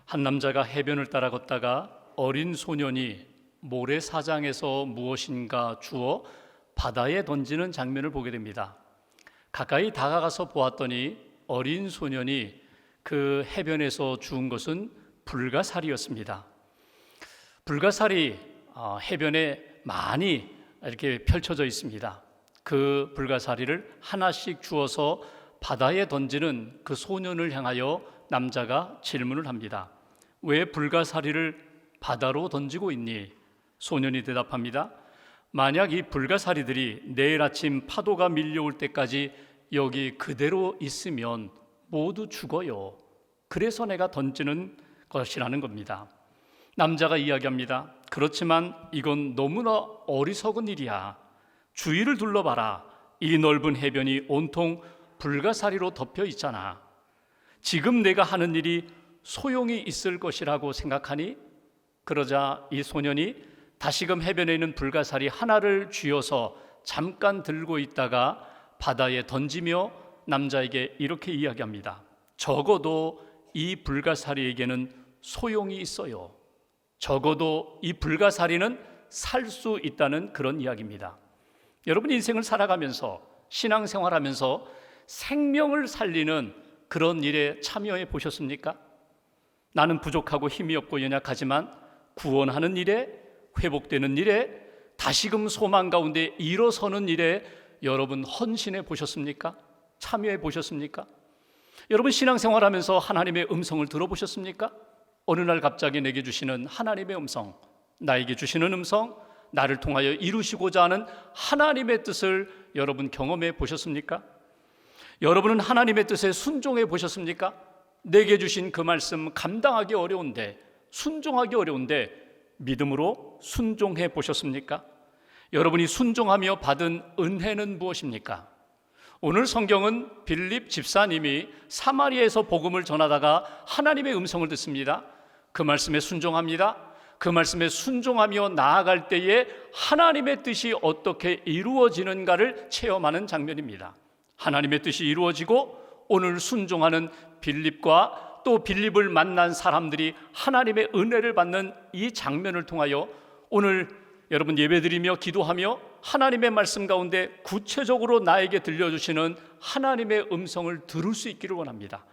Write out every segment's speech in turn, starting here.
한 남자가 해변을 따라 걷다가 어린 소년이 모래사장에서 무엇인가 주워 바다에 던지는 장면을 보게 됩니다. 가까이 다가가서 보았더니 어린 소년이 그 해변에서 주운 것은 불가사리였습니다. 불가사리 해변에 많이 이렇게 펼쳐져 있습니다. 그 불가사리를 하나씩 주워서 바다에 던지는 그 소년을 향하여 남자가 질문을 합니다. 왜 불가사리를 바다로 던지고 있니? 소년이 대답합니다. 만약 이 불가사리들이 내일 아침 파도가 밀려올 때까지 여기 그대로 있으면 모두 죽어요. 그래서 내가 던지는 것이라는 겁니다. 남자가 이야기합니다. 그렇지만 이건 너무나 어리석은 일이야. 주위를 둘러봐라. 이 넓은 해변이 온통 불가사리로 덮여 있잖아. 지금 내가 하는 일이 소용이 있을 것이라고 생각하니? 그러자 이 소년이 다시금 해변에 있는 불가사리 하나를 쥐어서 잠깐 들고 있다가 바다에 던지며 남자에게 이렇게 이야기합니다. 적어도 이 불가사리에게는 소용이 있어요. 적어도 이 불가사리는 살 수 있다는 그런 이야기입니다. 여러분, 인생을 살아가면서 신앙생활하면서 생명을 살리는 그런 일에 참여해 보셨습니까? 나는 부족하고 힘이 없고 연약하지만 구원하는 일에, 회복되는 일에, 다시금 소망 가운데 일어서는 일에 여러분 헌신해 보셨습니까? 참여해 보셨습니까? 여러분, 신앙생활하면서 하나님의 음성을 들어보셨습니까? 어느 날 갑자기 내게 주시는 하나님의 음성, 나에게 주시는 음성, 나를 통하여 이루시고자 하는 하나님의 뜻을 여러분 경험해 보셨습니까? 여러분은 하나님의 뜻에 순종해 보셨습니까? 내게 주신 그 말씀 감당하기 어려운데, 순종하기 어려운데 믿음으로 순종해 보셨습니까? 여러분이 순종하며 받은 은혜는 무엇입니까? 오늘 성경은 빌립 집사님이 사마리아에서 복음을 전하다가 하나님의 음성을 듣습니다. 그 말씀에 순종합니다. 그 말씀에 순종하며 나아갈 때에 하나님의 뜻이 어떻게 이루어지는가를 체험하는 장면입니다. 하나님의 뜻이 이루어지고 오늘 순종하는 빌립과 또 빌립을 만난 사람들이 하나님의 은혜를 받는 이 장면을 통하여 오늘 여러분 예배드리며 기도하며 하나님의 말씀 가운데 구체적으로 나에게 들려주시는 하나님의 음성을 들을 수 있기를 원합니다.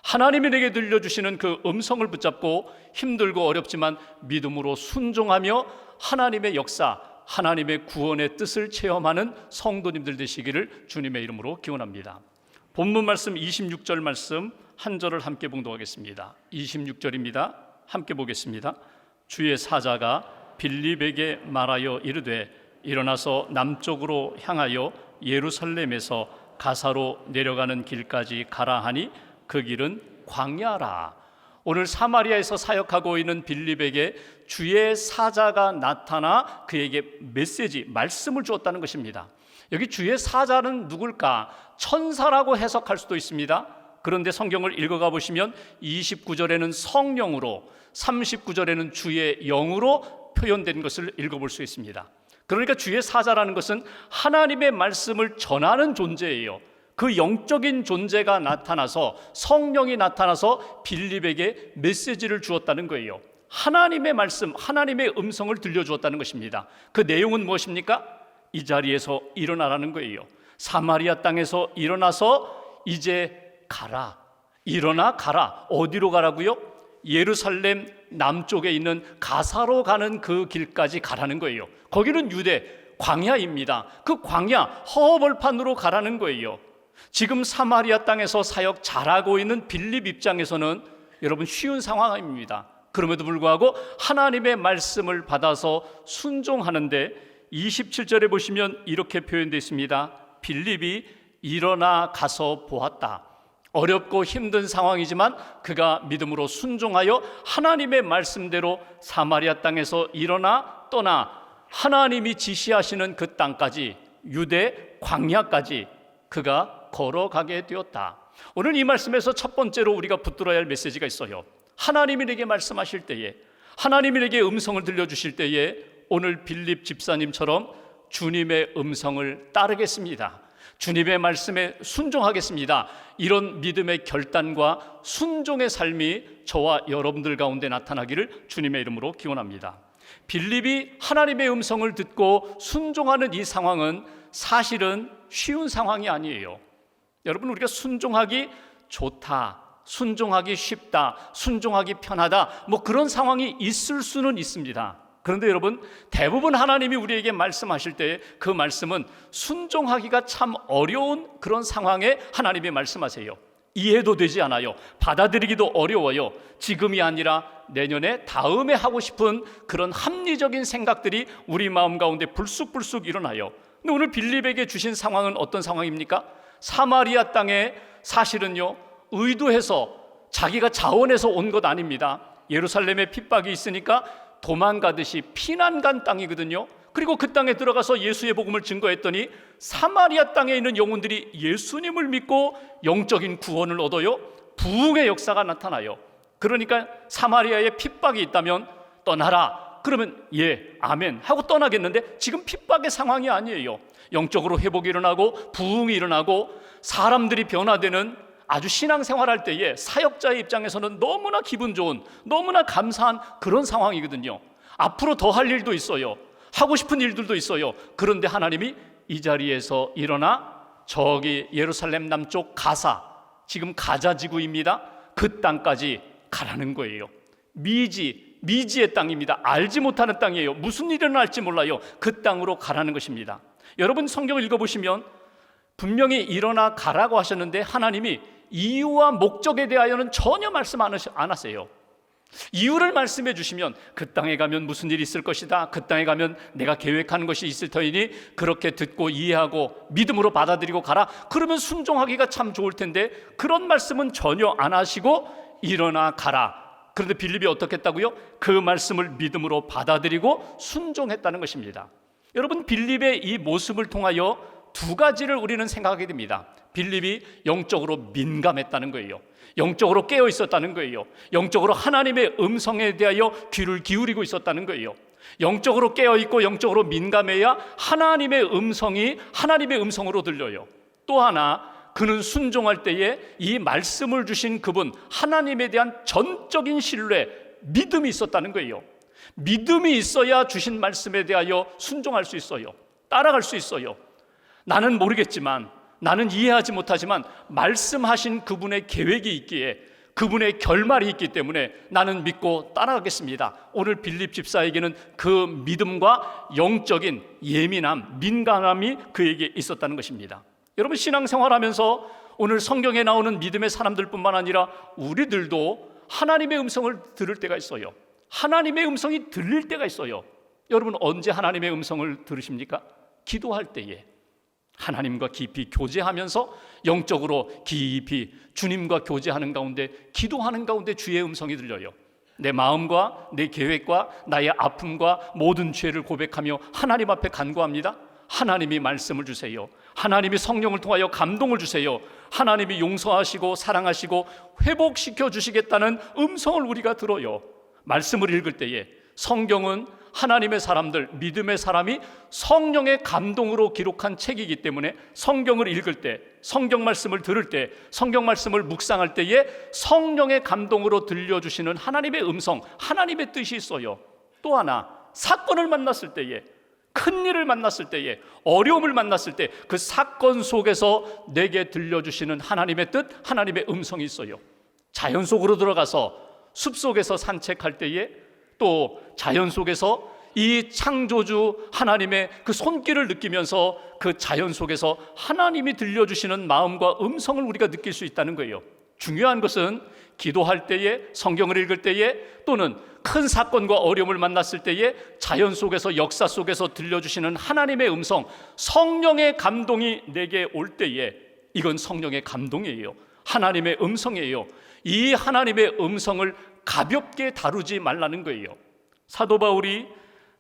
하나님이 내게 들려주시는 그 음성을 붙잡고 힘들고 어렵지만 믿음으로 순종하며 하나님의 역사, 하나님의 구원의 뜻을 체험하는 성도님들 되시기를 주님의 이름으로 기원합니다. 본문 말씀 26절 말씀 한 절을 함께 봉독하겠습니다. 26절입니다. 함께 보겠습니다. 주의 사자가 빌립에게 말하여 이르되 일어나서 남쪽으로 향하여 예루살렘에서 가사로 내려가는 길까지 가라 하니 그 길은 광야라. 오늘 사마리아에서 사역하고 있는 빌립에게 주의 사자가 나타나 그에게 메시지, 말씀을 주었다는 것입니다. 여기 주의 사자는 누굴까? 천사라고 해석할 수도 있습니다. 그런데 성경을 읽어가 보시면 29절에는 성령으로, 39절에는 주의 영으로 표현된 것을 읽어볼 수 있습니다. 그러니까 주의 사자라는 것은 하나님의 말씀을 전하는 존재예요. 그 영적인 존재가 나타나서, 성령이 나타나서 빌립에게 메시지를 주었다는 거예요. 하나님의 말씀, 하나님의 음성을 들려주었다는 것입니다. 그 내용은 무엇입니까? 이 자리에서 일어나라는 거예요. 사마리아 땅에서 일어나서 이제 가라. 일어나 가라. 어디로 가라고요? 예루살렘 남쪽에 있는 가사로 가는 그 길까지 가라는 거예요. 거기는 유대 광야입니다. 그 광야 허허벌판으로 가라는 거예요. 지금 사마리아 땅에서 사역 잘하고 있는 빌립 입장에서는 여러분 쉬운 상황입니다. 그럼에도 불구하고 하나님의 말씀을 받아서 순종하는데 27절에 보시면 이렇게 표현되어 있습니다. 빌립이 일어나 가서 보았다. 어렵고 힘든 상황이지만 그가 믿음으로 순종하여 하나님의 말씀대로 사마리아 땅에서 일어나 떠나 하나님이 지시하시는 그 땅까지, 유대 광야까지 그가 걸어가게 되었다. 오늘 이 말씀에서 첫 번째로 우리가 붙들어야 할 메시지가 있어요. 하나님이 내게 말씀하실 때에, 하나님이 내게 음성을 들려주실 때에 오늘 빌립 집사님처럼 주님의 음성을 따르겠습니다. 주님의 말씀에 순종하겠습니다. 이런 믿음의 결단과 순종의 삶이 저와 여러분들 가운데 나타나기를 주님의 이름으로 기원합니다. 빌립이 하나님의 음성을 듣고 순종하는 이 상황은 사실은 쉬운 상황이 아니에요. 여러분, 우리가 순종하기 좋다, 순종하기 쉽다, 순종하기 편하다, 그런 상황이 있을 수는 있습니다. 그런데 여러분, 대부분 하나님이 우리에게 말씀하실 때 그 말씀은 순종하기가 참 어려운 그런 상황에 하나님이 말씀하세요. 이해도 되지 않아요. 받아들이기도 어려워요. 지금이 아니라 내년에, 다음에 하고 싶은 그런 합리적인 생각들이 우리 마음 가운데 불쑥불쑥 일어나요. 근데 오늘 빌립에게 주신 상황은 어떤 상황입니까? 사마리아 땅에 사실은요, 의도해서 자기가 자원해서 온 것 아닙니다. 예루살렘에 핍박이 있으니까 도망가듯이 피난 간 땅이거든요. 그리고 그 땅에 들어가서 예수의 복음을 증거했더니 사마리아 땅에 있는 영혼들이 예수님을 믿고 영적인 구원을 얻어요. 부흥의 역사가 나타나요. 그러니까 사마리아에 핍박이 있다면 떠나라 그러면 예, 아멘 하고 떠나겠는데 지금 핍박의 상황이 아니에요. 영적으로 회복이 일어나고 부흥이 일어나고 사람들이 변화되는 아주 신앙생활할 때에 사역자의 입장에서는 너무나 기분 좋은, 너무나 감사한 그런 상황이거든요. 앞으로 더 할 일도 있어요. 하고 싶은 일들도 있어요. 그런데 하나님이 이 자리에서 일어나 저기 예루살렘 남쪽 가사, 지금 가자 지구입니다. 그 땅까지 가라는 거예요. 미지의 땅입니다. 알지 못하는 땅이에요. 무슨 일이 일어날지 몰라요. 그 땅으로 가라는 것입니다. 여러분, 성경을 읽어보시면 분명히 일어나 가라고 하셨는데 하나님이 이유와 목적에 대하여는 전혀 말씀 안 하세요. 이유를 말씀해 주시면 그 땅에 가면 무슨 일이 있을 것이다, 그 땅에 가면 내가 계획하는 것이 있을 터이니 그렇게 듣고 이해하고 믿음으로 받아들이고 가라. 그러면 순종하기가 참 좋을 텐데 그런 말씀은 전혀 안 하시고 일어나 가라. 그런데 빌립이 어떻게 했다고요? 그 말씀을 믿음으로 받아들이고 순종했다는 것입니다. 여러분, 빌립의 이 모습을 통하여 두 가지를 우리는 생각하게 됩니다. 빌립이 영적으로 민감했다는 거예요. 영적으로 깨어 있었다는 거예요. 영적으로 하나님의 음성에 대하여 귀를 기울이고 있었다는 거예요. 영적으로 깨어 있고 영적으로 민감해야 하나님의 음성이 하나님의 음성으로 들려요. 또 하나, 그는 순종할 때에 이 말씀을 주신 그분 하나님에 대한 전적인 신뢰, 믿음이 있었다는 거예요. 믿음이 있어야 주신 말씀에 대하여 순종할 수 있어요. 따라갈 수 있어요. 나는 모르겠지만, 나는 이해하지 못하지만 말씀하신 그분의 계획이 있기에, 그분의 결말이 있기 때문에 나는 믿고 따라가겠습니다. 오늘 빌립 집사에게는 그 믿음과 영적인 예민함, 민감함이 그에게 있었다는 것입니다. 여러분, 신앙생활하면서 오늘 성경에 나오는 믿음의 사람들뿐만 아니라 우리들도 하나님의 음성을 들을 때가 있어요. 하나님의 음성이 들릴 때가 있어요. 여러분, 언제 하나님의 음성을 들으십니까? 기도할 때에 하나님과 깊이 교제하면서 영적으로 깊이 주님과 교제하는 가운데, 기도하는 가운데 주의 음성이 들려요. 내 마음과 내 계획과 나의 아픔과 모든 죄를 고백하며 하나님 앞에 간구합니다. 하나님이 말씀을 주세요. 하나님이 성령을 통하여 감동을 주세요. 하나님이 용서하시고 사랑하시고 회복시켜 주시겠다는 음성을 우리가 들어요. 말씀을 읽을 때에 성경은 하나님의 사람들, 믿음의 사람이 성령의 감동으로 기록한 책이기 때문에 성경을 읽을 때, 성경 말씀을 들을 때, 성경 말씀을 묵상할 때에 성령의 감동으로 들려주시는 하나님의 음성, 하나님의 뜻이 있어요. 또 하나, 사건을 만났을 때에, 큰 일을 만났을 때에, 어려움을 만났을 때 그 사건 속에서 내게 들려주시는 하나님의 뜻, 하나님의 음성이 있어요. 자연 속으로 들어가서 숲속에서 산책할 때에, 또 자연 속에서 이 창조주 하나님의 그 손길을 느끼면서 그 자연 속에서 하나님이 들려주시는 마음과 음성을 우리가 느낄 수 있다는 거예요. 중요한 것은 기도할 때에, 성경을 읽을 때에, 또는 큰 사건과 어려움을 만났을 때에 자연 속에서, 역사 속에서 들려주시는 하나님의 음성, 성령의 감동이 내게 올 때에 이건 성령의 감동이에요. 하나님의 음성이에요. 이 하나님의 음성을 가볍게 다루지 말라는 거예요. 사도 바울이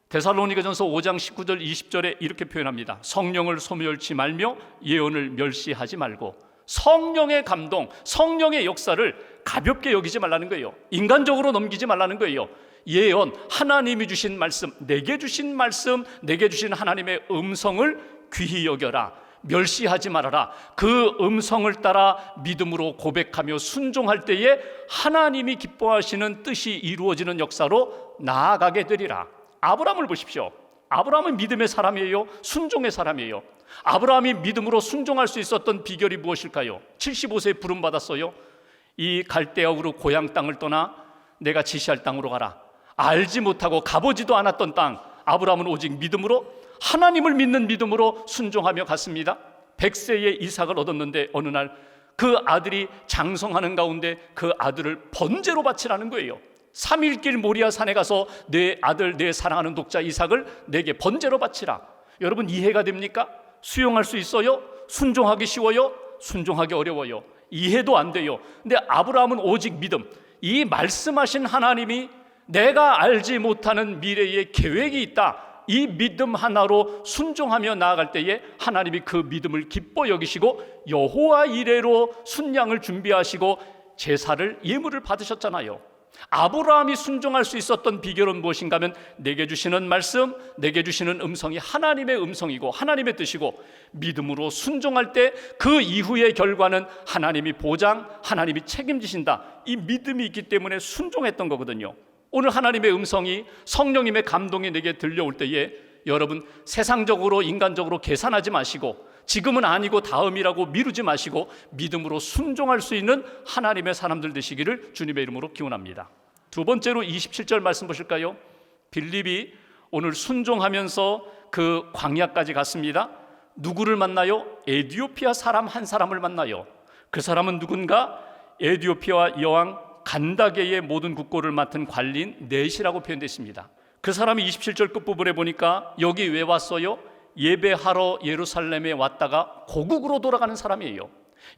데살로니가전서 5장 19절 20절에 이렇게 표현합니다. 성령을 소멸치 말며 예언을 멸시하지 말고. 성령의 감동, 성령의 역사를 가볍게 여기지 말라는 거예요. 인간적으로 넘기지 말라는 거예요. 예언, 하나님이 주신 말씀, 내게 주신 말씀, 내게 주신 하나님의 음성을 귀히 여겨라. 멸시하지 말아라. 그 음성을 따라 믿음으로 고백하며 순종할 때에 하나님이 기뻐하시는 뜻이 이루어지는 역사로 나아가게 되리라. 아브라함을 보십시오. 아브라함은 믿음의 사람이에요? 순종의 사람이에요? 아브라함이 믿음으로 순종할 수 있었던 비결이 무엇일까요? 75세에 부름받았어요. 이 갈대아 우르 고향 땅을 떠나 내가 지시할 땅으로 가라. 알지 못하고 가보지도 않았던 땅, 아브라함은 오직 믿음으로, 하나님을 믿는 믿음으로 순종하며 갔습니다. 100세에 이삭을 얻었는데 어느 날 그 아들이 장성하는 가운데 그 아들을 번제로 바치라는 거예요. 3일길 모리아 산에 가서 내 아들, 내 사랑하는 독자 이삭을 내게 번제로 바치라. 여러분, 이해가 됩니까? 수용할 수 있어요? 순종하기 쉬워요? 순종하기 어려워요. 이해도 안 돼요. 근데 아브라함은 오직 믿음, 이 말씀하신 하나님이 내가 알지 못하는 미래의 계획이 있다, 이 믿음 하나로 순종하며 나아갈 때에 하나님이 그 믿음을 기뻐 여기시고 여호와 이레로 순양을 준비하시고 제사를, 예물을 받으셨잖아요. 아브라함이 순종할 수 있었던 비결은 무엇인가 하면 내게 주시는 말씀, 내게 주시는 음성이 하나님의 음성이고 하나님의 뜻이고, 믿음으로 순종할 때 그 이후의 결과는 하나님이 보장, 하나님이 책임지신다, 이 믿음이 있기 때문에 순종했던 거거든요. 오늘 하나님의 음성이, 성령님의 감동이 내게 들려올 때에 여러분, 세상적으로 인간적으로 계산하지 마시고 지금은 아니고 다음이라고 미루지 마시고 믿음으로 순종할 수 있는 하나님의 사람들 되시기를 주님의 이름으로 기원합니다. 두 번째로 27절 말씀 보실까요? 빌립이 오늘 순종하면서 그 광야까지 갔습니다. 누구를 만나요? 에디오피아 사람 한 사람을 만나요. 그 사람은 누군가? 에디오피아 여왕 간다게의 모든 국고를 맡은 관리인 넷이라고 표현되어 있습니다. 그 사람이 27절 끝부분에 보니까 여기 왜 왔어요? 예배하러 예루살렘에 왔다가 고국으로 돌아가는 사람이에요.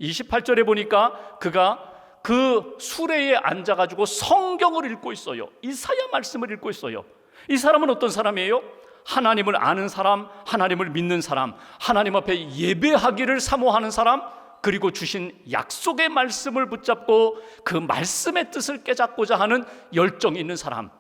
28절에 보니까 그가 그 수레에 앉아가지고 성경을 읽고 있어요. 이사야 말씀을 읽고 있어요. 이 사람은 어떤 사람이에요? 하나님을 아는 사람, 하나님을 믿는 사람, 하나님 앞에 예배하기를 사모하는 사람, 그리고 주신 약속의 말씀을 붙잡고 그 말씀의 뜻을 깨닫고자 하는 열정이 있는 사람.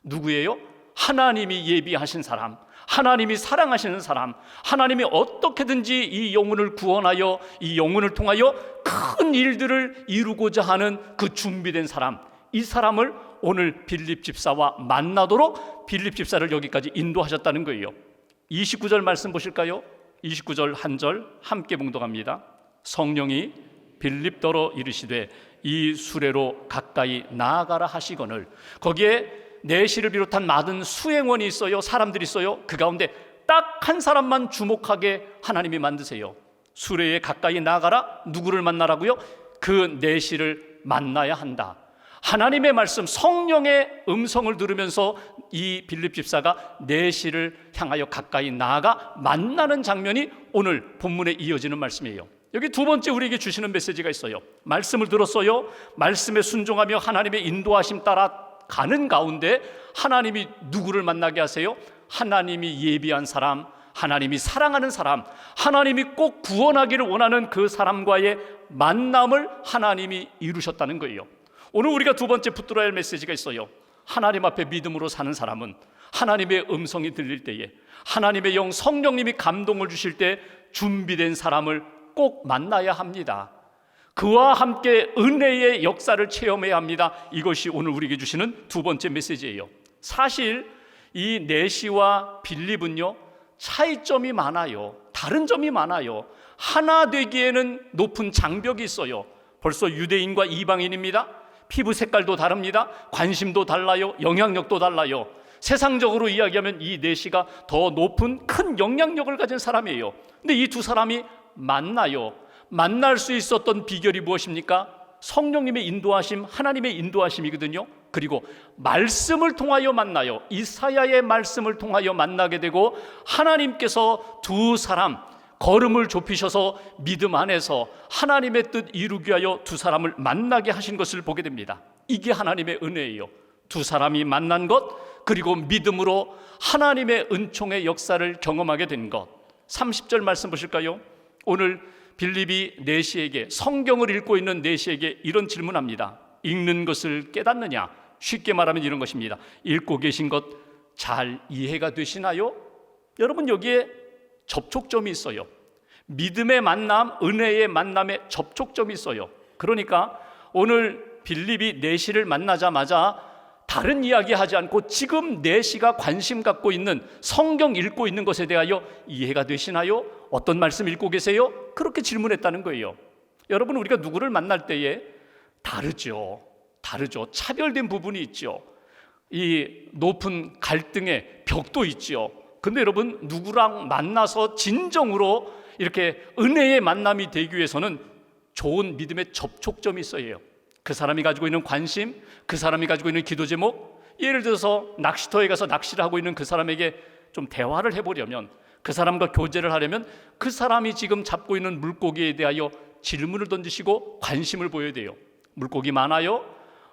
누구예요? 하나님이 예비하신 사람, 하나님이 사랑하시는 사람, 하나님이 어떻게든지 이 영혼을 구원하여 이 영혼을 통하여 큰 일들을 이루고자 하는 그 준비된 사람. 이 사람을 오늘 빌립 집사와 만나도록 빌립 집사를 여기까지 인도하셨다는 거예요. 29절 말씀 보실까요? 29절 한 절 함께 봉독합니다. 성령이 빌립더러 이르시되 이 수레로 가까이 나아가라 하시거늘. 거기에 내시를 비롯한 많은 수행원이 있어요. 사람들이 있어요. 그 가운데 딱 한 사람만 주목하게 하나님이 만드세요. 수레에 가까이 나아가라. 누구를 만나라고요? 그 내시를 만나야 한다. 하나님의 말씀, 성령의 음성을 들으면서 이 빌립 집사가 내시를 향하여 가까이 나아가 만나는 장면이 오늘 본문에 이어지는 말씀이에요. 여기 두 번째 우리에게 주시는 메시지가 있어요. 말씀을 들었어요. 말씀에 순종하며 하나님의 인도하심 따라 가는 가운데 하나님이 누구를 만나게 하세요? 하나님이 예비한 사람, 하나님이 사랑하는 사람, 하나님이 꼭 구원하기를 원하는 그 사람과의 만남을 하나님이 이루셨다는 거예요. 오늘 우리가 두 번째 붙들어야 할 메시지가 있어요. 하나님 앞에 믿음으로 사는 사람은 하나님의 음성이 들릴 때에, 하나님의 영 성령님이 감동을 주실 때 준비된 사람을 꼭 만나야 합니다. 그와 함께 은혜의 역사를 체험해야 합니다. 이것이 오늘 우리에게 주시는 두 번째 메시지예요. 사실 이 내시와 빌립은요, 차이점이 많아요. 다른 점이 많아요. 하나 되기에는 높은 장벽이 있어요. 벌써 유대인과 이방인입니다. 피부 색깔도 다릅니다. 관심도 달라요. 영향력도 달라요. 세상적으로 이야기하면 이 내시가 더 높은 큰 영향력을 가진 사람이에요. 근데 이 두 사람이 만나요. 만날 수 있었던 비결이 무엇입니까? 성령님의 인도하심, 하나님의 인도하심이거든요. 그리고 말씀을 통하여 만나요. 이사야의 말씀을 통하여 만나게 되고 하나님께서 두 사람 걸음을 좁히셔서 믿음 안에서 하나님의 뜻 이루기 위하여 두 사람을 만나게 하신 것을 보게 됩니다. 이게 하나님의 은혜예요. 두 사람이 만난 것, 그리고 믿음으로 하나님의 은총의 역사를 경험하게 된 것. 30절 말씀 보실까요? 오늘 빌립이 내시에게, 성경을 읽고 있는 내시에게 이런 질문합니다. 읽는 것을 깨닫느냐? 쉽게 말하면 이런 것입니다. 읽고 계신 것 잘 이해가 되시나요? 여러분, 여기에 접촉점이 있어요. 믿음의 만남, 은혜의 만남에 접촉점이 있어요. 그러니까 오늘 빌립이 내시를 만나자마자 다른 이야기 하지 않고 지금 내시가 관심 갖고 있는 성경 읽고 있는 것에 대하여 이해가 되시나요? 어떤 말씀 읽고 계세요? 그렇게 질문했다는 거예요. 여러분, 우리가 누구를 만날 때에 다르죠. 차별된 부분이 있죠. 이 높은 갈등의 벽도 있죠. 근데 여러분, 누구랑 만나서 진정으로 이렇게 은혜의 만남이 되기 위해서는 좋은 믿음의 접촉점이 있어야 해요. 그 사람이 가지고 있는 관심, 그 사람이 가지고 있는 기도 제목, 예를 들어서 낚시터에 가서 낚시를 하고 있는 그 사람에게 좀 대화를 해보려면, 그 사람과 교제를 하려면 그 사람이 지금 잡고 있는 물고기에 대하여 질문을 던지시고 관심을 보여야 돼요. 물고기 많아요?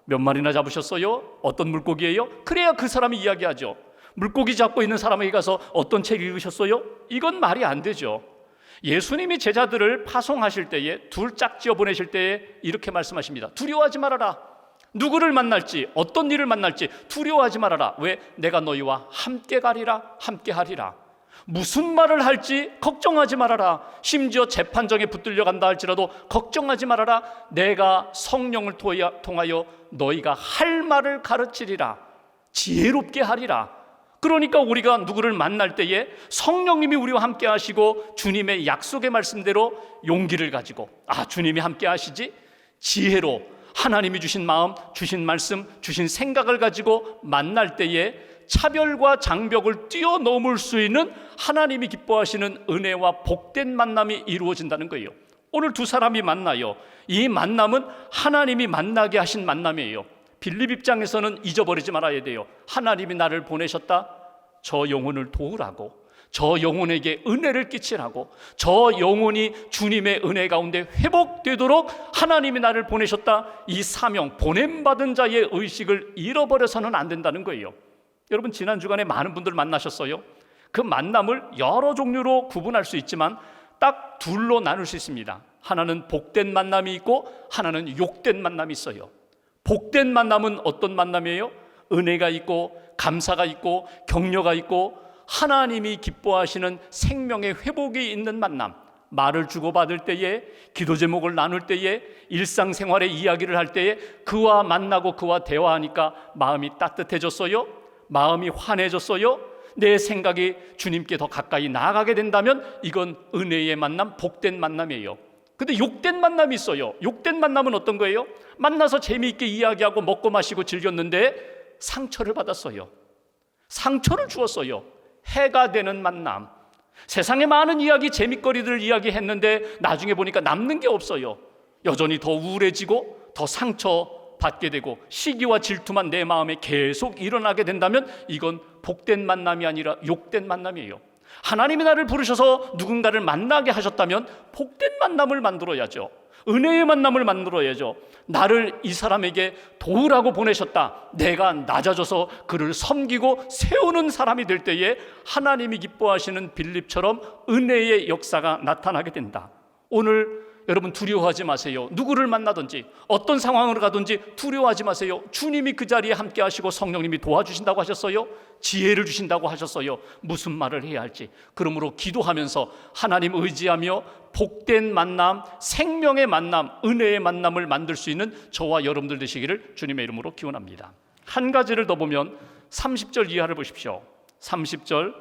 몇 마리나 잡으셨어요? 어떤 물고기예요? 그래야 그 사람이 이야기하죠. 물고기 잡고 있는 사람에게 가서 어떤 책 읽으셨어요? 이건 말이 안 되죠. 예수님이 제자들을 파송하실 때에, 둘 짝지어 보내실 때에 이렇게 말씀하십니다. 두려워하지 말아라. 누구를 만날지, 어떤 일을 만날지 두려워하지 말아라. 왜? 내가 너희와 함께 가리라, 함께 하리라. 무슨 말을 할지 걱정하지 말아라. 심지어 재판정에 붙들려 간다 할지라도 걱정하지 말아라. 내가 성령을 통하여 너희가 할 말을 가르치리라. 지혜롭게 하리라. 그러니까 우리가 누구를 만날 때에 성령님이 우리와 함께 하시고 주님의 약속의 말씀대로 용기를 가지고, 주님이 함께 하시지, 지혜로 하나님이 주신 마음, 주신 말씀, 주신 생각을 가지고 만날 때에 차별과 장벽을 뛰어넘을 수 있는 하나님이 기뻐하시는 은혜와 복된 만남이 이루어진다는 거예요. 오늘 두 사람이 만나요. 이 만남은 하나님이 만나게 하신 만남이에요. 빌립 입장에서는 잊어버리지 말아야 돼요. 하나님이 나를 보내셨다. 저 영혼을 도우라고, 저 영혼에게 은혜를 끼치라고, 저 영혼이 주님의 은혜 가운데 회복되도록 하나님이 나를 보내셨다. 이 사명, 보냄받은 자의 의식을 잃어버려서는 안 된다는 거예요. 여러분, 지난 주간에 많은 분들 만나셨어요. 그 만남을 여러 종류로 구분할 수 있지만 딱 둘로 나눌 수 있습니다. 하나는 복된 만남이 있고 하나는 욕된 만남이 있어요. 복된 만남은 어떤 만남이에요? 은혜가 있고 감사가 있고 격려가 있고 하나님이 기뻐하시는 생명의 회복이 있는 만남. 말을 주고받을 때에, 기도 제목을 나눌 때에, 일상생활의 이야기를 할 때에 그와 만나고 그와 대화하니까 마음이 따뜻해졌어요? 마음이 환해졌어요? 내 생각이 주님께 더 가까이 나아가게 된다면 이건 은혜의 만남, 복된 만남이에요. 근데 욕된 만남이 있어요. 욕된 만남은 어떤 거예요? 만나서 재미있게 이야기하고 먹고 마시고 즐겼는데 상처를 받았어요. 상처를 주었어요. 해가 되는 만남. 세상에 많은 이야기, 재미거리들을 이야기했는데 나중에 보니까 남는 게 없어요. 여전히 더 우울해지고 더 상처받게 되고 시기와 질투만 내 마음에 계속 일어나게 된다면 이건 복된 만남이 아니라 욕된 만남이에요. 하나님이 나를 부르셔서 누군가를 만나게 하셨다면 복된 만남을 만들어야죠. 은혜의 만남을 만들어야죠. 나를 이 사람에게 도우라고 보내셨다. 내가 낮아져서 그를 섬기고 세우는 사람이 될 때에 하나님이 기뻐하시는 빌립처럼 은혜의 역사가 나타나게 된다. 오늘 여러분, 두려워하지 마세요. 누구를 만나든지 어떤 상황으로 가든지 두려워하지 마세요. 주님이 그 자리에 함께 하시고 성령님이 도와주신다고 하셨어요. 지혜를 주신다고 하셨어요. 무슨 말을 해야 할지. 그러므로 기도하면서 하나님 의지하며 복된 만남, 생명의 만남, 은혜의 만남을 만들 수 있는 저와 여러분들 되시기를 주님의 이름으로 기원합니다. 한 가지를 더 보면 30절 이하를 보십시오. 30절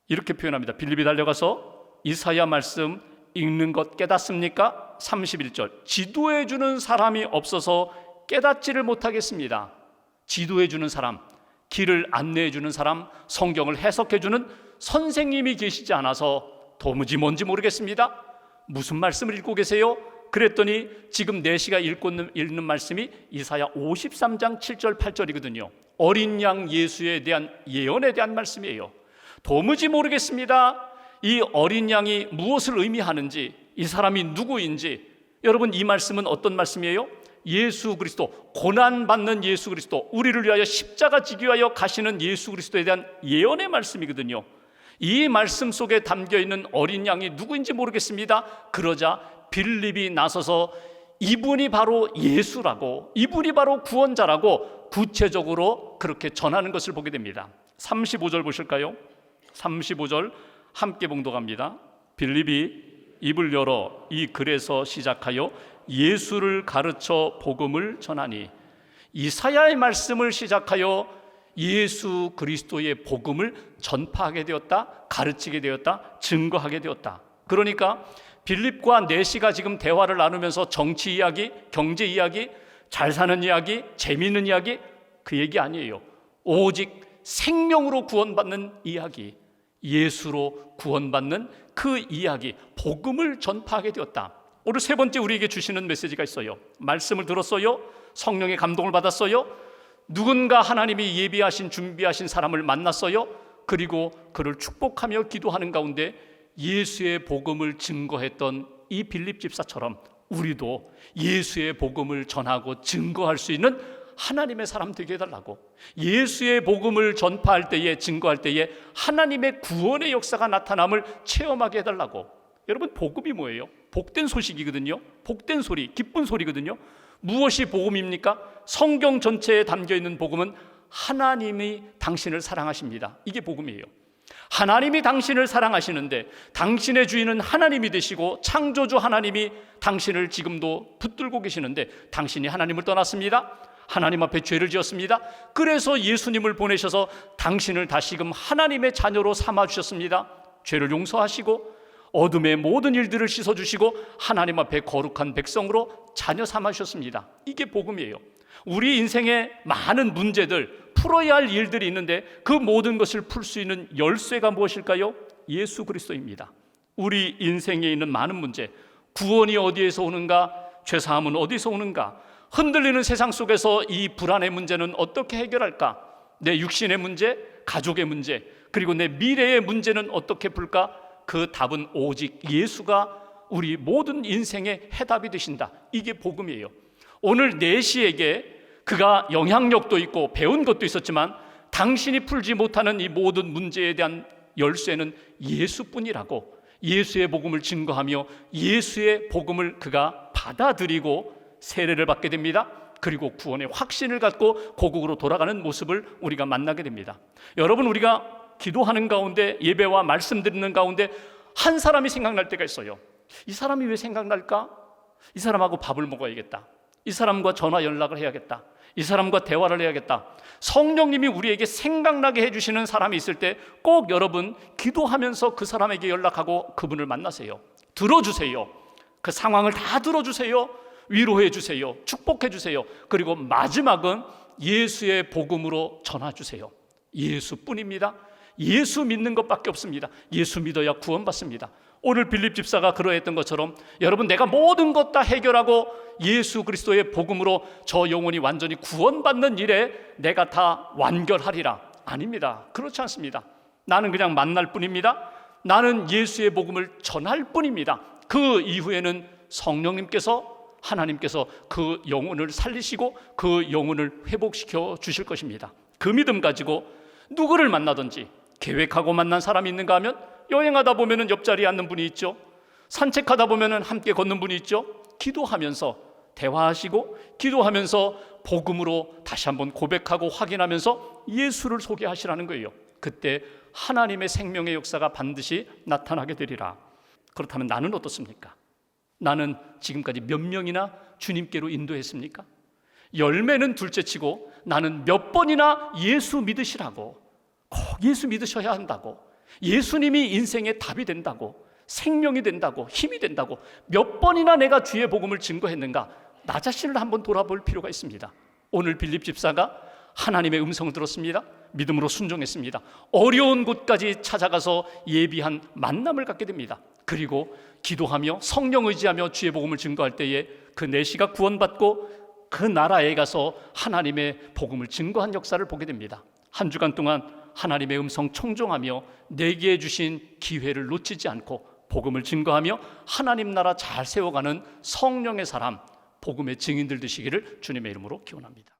이렇게 표현합니다. 빌립이 달려가서 이사야 말씀 읽는 것 깨닫습니까? 31절, 지도해 주는 사람이 없어서 깨닫지를 못하겠습니다. 지도해 주는 사람, 길을 안내해 주는 사람, 성경을 해석해 주는 선생님이 계시지 않아서 도무지 뭔지 모르겠습니다. 무슨 말씀을 읽고 계세요? 그랬더니 지금 내시가 읽는 말씀이 이사야 53장 7절 8절이거든요. 어린 양 예수에 대한 예언에 대한 말씀이에요. 도무지 모르겠습니다. 이 어린 양이 무엇을 의미하는지, 이 사람이 누구인지. 여러분, 이 말씀은 어떤 말씀이에요? 예수 그리스도, 고난받는 예수 그리스도, 우리를 위하여 십자가 지기 위하여 가시는 예수 그리스도에 대한 예언의 말씀이거든요. 이 말씀 속에 담겨있는 어린 양이 누구인지 모르겠습니다. 그러자 빌립이 나서서 이분이 바로 예수라고, 이분이 바로 구원자라고 구체적으로 그렇게 전하는 것을 보게 됩니다. 35절 보실까요? 35절, 함께 봉독합니다. 빌립이 입을 열어 이 글에서 시작하여 예수를 가르쳐 복음을 전하니, 이사야의 말씀을 시작하여 예수 그리스도의 복음을 전파하게 되었다, 가르치게 되었다, 증거하게 되었다. 그러니까 빌립과 네시가 지금 대화를 나누면서 정치 이야기, 경제 이야기, 잘 사는 이야기, 재미있는 이야기, 그 얘기 아니에요. 오직 생명으로 구원받는 이야기, 예수로 구원받는 그 이야기, 복음을 전파하게 되었다. 오늘 세 번째 우리에게 주시는 메시지가 있어요. 말씀을 들었어요. 성령의 감동을 받았어요. 누군가 하나님이 예비하신, 준비하신 사람을 만났어요. 그리고 그를 축복하며 기도하는 가운데 예수의 복음을 증거했던 이 빌립 집사처럼 우리도 예수의 복음을 전하고 증거할 수 있는 하나님의 사람 되게 해달라고, 예수의 복음을 전파할 때에, 증거할 때에 하나님의 구원의 역사가 나타남을 체험하게 해달라고. 여러분, 복음이 뭐예요? 복된 소식이거든요. 복된 소리, 기쁜 소리거든요. 무엇이 복음입니까? 성경 전체에 담겨있는 복음은 하나님이 당신을 사랑하십니다. 이게 복음이에요. 하나님이 당신을 사랑하시는데 당신의 주인은 하나님이 되시고 창조주 하나님이 당신을 지금도 붙들고 계시는데 당신이 하나님을 떠났습니다. 하나님 앞에 죄를 지었습니다. 그래서 예수님을 보내셔서 당신을 다시금 하나님의 자녀로 삼아주셨습니다. 죄를 용서하시고 어둠의 모든 일들을 씻어주시고 하나님 앞에 거룩한 백성으로 자녀 삼아주셨습니다. 이게 복음이에요. 우리 인생에 많은 문제들, 풀어야 할 일들이 있는데 그 모든 것을 풀 수 있는 열쇠가 무엇일까요? 예수 그리스도입니다. 우리 인생에 있는 많은 문제, 구원이 어디에서 오는가, 죄사함은 어디서 오는가, 흔들리는 세상 속에서 이 불안의 문제는 어떻게 해결할까, 내 육신의 문제, 가족의 문제, 그리고 내 미래의 문제는 어떻게 풀까? 그 답은 오직 예수가 우리 모든 인생의 해답이 되신다. 이게 복음이에요. 오늘 네시에게 그가 영향력도 있고 배운 것도 있었지만 당신이 풀지 못하는 이 모든 문제에 대한 열쇠는 예수뿐이라고, 예수의 복음을 증거하며 예수의 복음을 그가 받아들이고 세례를 받게 됩니다. 그리고 구원의 확신을 갖고 고국으로 돌아가는 모습을 우리가 만나게 됩니다. 여러분, 우리가 기도하는 가운데, 예배와 말씀 듣는 가운데 한 사람이 생각날 때가 있어요. 이 사람이 왜 생각날까? 이 사람하고 밥을 먹어야겠다. 이 사람과 전화 연락을 해야겠다. 이 사람과 대화를 해야겠다. 성령님이 우리에게 생각나게 해주시는 사람이 있을 때 꼭 여러분 기도하면서 그 사람에게 연락하고 그분을 만나세요. 들어주세요. 그 상황을 다 들어주세요. 위로해 주세요. 축복해 주세요. 그리고 마지막은 예수의 복음으로 전해주세요. 예수뿐입니다. 예수 믿는 것밖에 없습니다. 예수 믿어야 구원받습니다. 오늘 빌립 집사가 그러했던 것처럼 여러분, 내가 모든 것 다 해결하고 예수 그리스도의 복음으로 저 영혼이 완전히 구원받는 일에 내가 다 완결하리라. 아닙니다. 그렇지 않습니다. 나는 그냥 만날 뿐입니다. 나는 예수의 복음을 전할 뿐입니다. 그 이후에는 성령님께서, 하나님께서 그 영혼을 살리시고 그 영혼을 회복시켜 주실 것입니다. 그 믿음 가지고 누구를 만나든지, 계획하고 만난 사람이 있는가 하면 여행하다 보면 옆자리에 앉는 분이 있죠. 산책하다 보면 함께 걷는 분이 있죠. 기도하면서 대화하시고 기도하면서 복음으로 다시 한번 고백하고 확인하면서 예수를 소개하시라는 거예요. 그때 하나님의 생명의 역사가 반드시 나타나게 되리라. 그렇다면 나는 어떻습니까? 나는 지금까지 몇 명이나 주님께로 인도했습니까? 열매는 둘째치고 나는 몇 번이나 예수 믿으시라고, 꼭 예수 믿으셔야 한다고, 예수님이 인생의 답이 된다고, 생명이 된다고, 힘이 된다고 몇 번이나 내가 주의 복음을 증거했는가, 나 자신을 한번 돌아볼 필요가 있습니다. 오늘 빌립 집사가 하나님의 음성을 들었습니다. 믿음으로 순종했습니다. 어려운 곳까지 찾아가서 예비한 만남을 갖게 됩니다. 그리고 기도하며 성령 의지하며 주의 복음을 증거할 때에 그 내시가 구원받고 그 나라에 가서 하나님의 복음을 증거한 역사를 보게 됩니다. 한 주간 동안 하나님의 음성 청종하며 내게 주신 기회를 놓치지 않고 복음을 증거하며 하나님 나라 잘 세워가는 성령의 사람, 복음의 증인들 되시기를 주님의 이름으로 기원합니다.